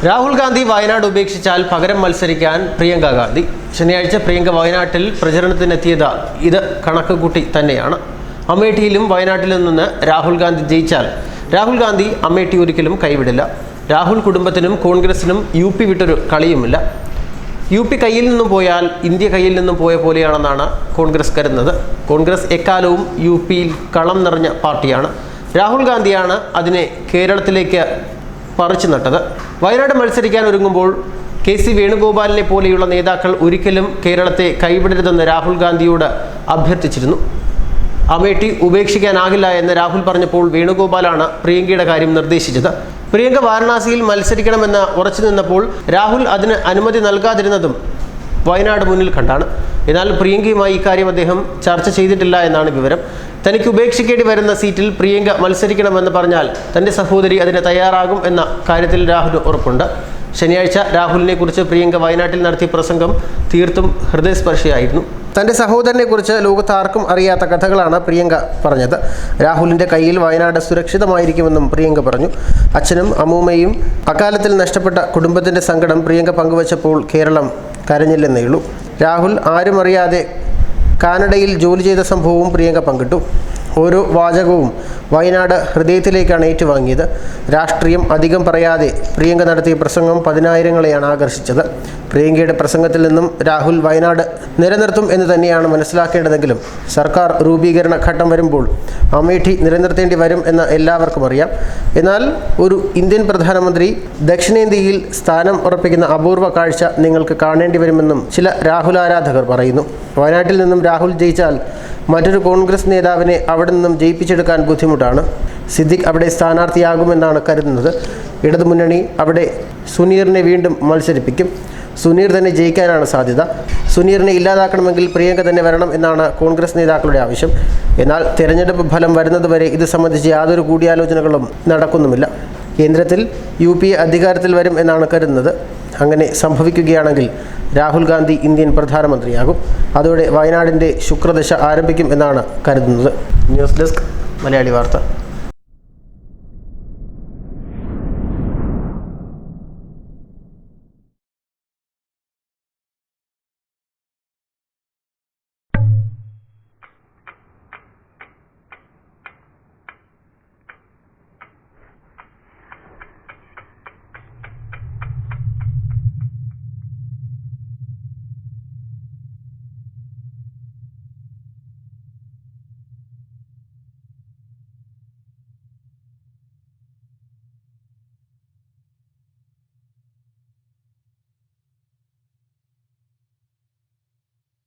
രാഹുൽ ഗാന്ധി വയനാട് ഉപേക്ഷിച്ചാൽ പകരം മത്സരിക്കാൻ പ്രിയങ്ക ഗാന്ധി. ശനിയാഴ്ച പ്രിയങ്ക വയനാട്ടിൽ പ്രചരണത്തിനെത്തിയത് ഇത് കണക്ക് കൂട്ടി തന്നെയാണ്. അമേഠിയിലും വയനാട്ടിലും നിന്ന് രാഹുൽ ഗാന്ധി ജയിച്ചാൽ രാഹുൽ ഗാന്ധി അമേഠി ഒരിക്കലും കൈവിടില്ല. രാഹുൽ കുടുംബത്തിനും കോൺഗ്രസിനും UP വിട്ടൊരു കളിയുമില്ല. UP കയ്യിൽ നിന്നും പോയാൽ ഇന്ത്യ കയ്യിൽ നിന്നും പോയ പോലെയാണെന്നാണ് കോൺഗ്രസ് കരുതുന്നത്. കോൺഗ്രസ് എക്കാലവും UPയിൽ കളം നിറഞ്ഞ പാർട്ടിയാണ്. രാഹുൽ ഗാന്ധിയാണ് അതിനെ കേരളത്തിലേക്ക് പറിച്ചു നട്ടത്. വയനാട് മത്സരിക്കാൻ ഒരുങ്ങുമ്പോൾ KC വേണുഗോപാലിനെ പോലെയുള്ള നേതാക്കൾ ഒരിക്കലും കേരളത്തെ കൈവിടരുതെന്ന് രാഹുൽ ഗാന്ധിയോട് അഭ്യർത്ഥിച്ചിരുന്നു. അമേഠി ഉപേക്ഷിക്കാനാകില്ല എന്ന് രാഹുൽ പറഞ്ഞപ്പോൾ വേണുഗോപാലാണ് പ്രിയങ്കയുടെ കാര്യം നിർദ്ദേശിച്ചത്. പ്രിയങ്ക വാരണാസിയിൽ മത്സരിക്കണമെന്ന് ഉറച്ചു നിന്നപ്പോൾ രാഹുൽ അതിന് അനുമതി നൽകാതിരുന്നതും വയനാട് മുന്നിൽ കണ്ടാണ്. എന്നാൽ പ്രിയങ്കയുമായി ഇക്കാര്യം അദ്ദേഹം ചർച്ച ചെയ്തിട്ടില്ല എന്നാണ് വിവരം. തനിക്ക് ഉപേക്ഷിക്കേണ്ടി വരുന്ന സീറ്റിൽ പ്രിയങ്ക മത്സരിക്കണമെന്ന് പറഞ്ഞാൽ തൻ്റെ സഹോദരി അതിന് തയ്യാറാകും എന്ന കാര്യത്തിൽ രാഹുലിന് ഉറപ്പുണ്ട്. ശനിയാഴ്ച രാഹുലിനെ കുറിച്ച് പ്രിയങ്ക വയനാട്ടിൽ നടത്തിയ പ്രസംഗം തീർത്തും ഹൃദയസ്പർശിയായിരുന്നു. തൻ്റെ സഹോദരനെക്കുറിച്ച് ലോകത്ത് ആർക്കും അറിയാത്ത കഥകളാണ് പ്രിയങ്ക പറഞ്ഞത്. രാഹുലിൻ്റെ കയ്യിൽ വയനാട് സുരക്ഷിതമായിരിക്കുമെന്നും പ്രിയങ്ക പറഞ്ഞു. അച്ഛനും അമ്മൂമ്മയും അകാലത്തിൽ നഷ്ടപ്പെട്ട കുടുംബത്തിൻ്റെ സങ്കടം പ്രിയങ്ക പങ്കുവച്ചപ്പോൾ കേരളം കരഞ്ഞില്ലെന്നേ ഉള്ളൂ. രാഹുൽ ആരും അറിയാതെ കാനഡയിൽ ജോലി ചെയ്ത സംഭവവും പ്രിയങ്ക പങ്കിട്ടു. ഓരോ വാചകവും വയനാട് ഹൃദയത്തിലേക്കാണ് ഏറ്റുവാങ്ങിയത്. രാഷ്ട്രീയം അധികം പറയാതെ പ്രിയങ്ക നടത്തിയ പ്രസംഗം പതിനായിരങ്ങളെയാണ് ആകർഷിച്ചത്. പ്രിയങ്കയുടെ പ്രസംഗത്തിൽ നിന്നും രാഹുൽ വയനാട് നിലനിർത്തും എന്ന് തന്നെയാണ് മനസ്സിലാക്കേണ്ടതെങ്കിലും സർക്കാർ രൂപീകരണ ഘട്ടം വരുമ്പോൾ അമേഠി നിലനിർത്തേണ്ടി വരും എന്ന് എല്ലാവർക്കും അറിയാം. എന്നാൽ ഒരു ഇന്ത്യൻ പ്രധാനമന്ത്രി ദക്ഷിണേന്ത്യയിൽ സ്ഥാനം ഉറപ്പിക്കുന്ന അപൂർവ കാഴ്ച നിങ്ങൾക്ക് കാണേണ്ടി വരുമെന്നും ചില രാഹുൽ ആരാധകർ പറയുന്നു. വയനാട്ടിൽ നിന്നും രാഹുൽ ജയിച്ചാൽ മറ്റൊരു കോൺഗ്രസ് നേതാവിനെ അവിടെ നിന്നും ജയിപ്പിച്ചെടുക്കാൻ ബുദ്ധിമുട്ടാണ്. സിദ്ദിഖ് അവിടെ സ്ഥാനാർത്ഥിയാകുമെന്നാണ് കരുതുന്നത്. ഇടതുമുന്നണി അവിടെ സുനീറിനെ വീണ്ടും മത്സരിപ്പിക്കും. സുനീർ തന്നെ ജയിക്കാനാണ് സാധ്യത. സുനീറിനെ ഇല്ലാതാക്കണമെങ്കിൽ പ്രിയങ്ക തന്നെ വരണം എന്നാണ് കോൺഗ്രസ് നേതാക്കളുടെ ആവശ്യം. എന്നാൽ തെരഞ്ഞെടുപ്പ് ഫലം വരുന്നതുവരെ ഇത് സംബന്ധിച്ച് യാതൊരു കൂടിയാലോചനകളും നടക്കുന്നുമില്ല. കേന്ദ്രത്തിൽ UPA അധികാരത്തിൽ വരും എന്നാണ് കരുതുന്നത്. അങ്ങനെ സംഭവിക്കുകയാണെങ്കിൽ രാഹുൽ ഗാന്ധി ഇന്ത്യൻ പ്രധാനമന്ത്രിയാകും. അതോടെ വയനാടിൻ്റെ ശുക്രദശ ആരംഭിക്കും എന്നാണ് കരുതുന്നത്. ന്യൂസ് ഡെസ്ക് മലയാളി വാർത്ത.